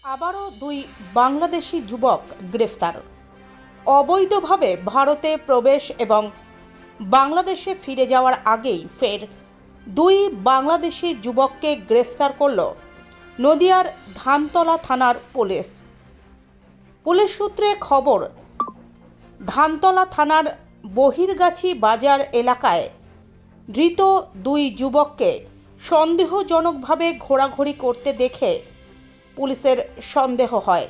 আবারও দুই বাংলাদেশি যুবক গ্রেফতার। অবৈধভাবে ভারতে প্রবেশ এবং বাংলাদেশে ফিরে যাওয়ার আগেই ফের দুই বাংলাদেশি যুবককে গ্রেফতার করল নদিয়ার ধানতলা থানার পুলিশ। পুলিশ সূত্রে খবর, ধানতলা থানার বহিরগাছি বাজার এলাকায় ধৃত দুই যুবককে সন্দেহজনকভাবে ঘোরাঘুরি করতে দেখে পুলিশের সন্দেহ হয়।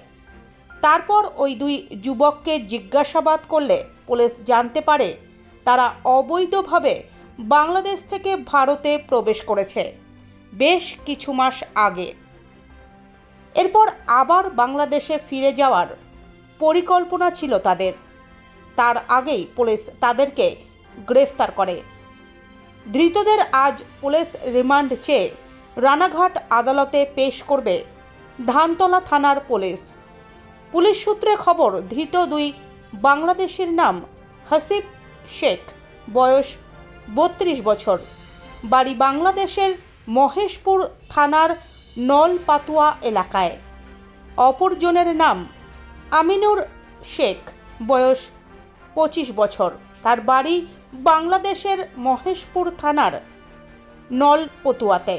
তারপর ওই দুই যুবককে জিজ্ঞাসাবাদ করলে পুলিশ জানতে পারে তারা অবৈধভাবে বাংলাদেশ থেকে ভারতে প্রবেশ করেছে বেশ কিছু মাস আগে। এরপর আবার বাংলাদেশে ফিরে যাওয়ার পরিকল্পনা ছিল তাদের। তার আগেই পুলিশ তাদেরকে গ্রেফতার করে। ধৃতদের আজ পুলিশ রিমান্ড চেয়ে রানাঘাট আদালতে পেশ করবে ধানতলা থানার পুলিশ। পুলিশ সূত্রে খবর, ধৃত দুই বাংলাদেশির নাম হাসিব শেখ, বয়স 32 বছর, বাড়ি বাংলাদেশের মহেশপুর থানার নলপাতুয়া এলাকায়। অপরজনের নাম আমিনুর শেখ, বয়স 25 বছর, তার বাড়ি বাংলাদেশের মহেশপুর থানার নলপতুয়াতে।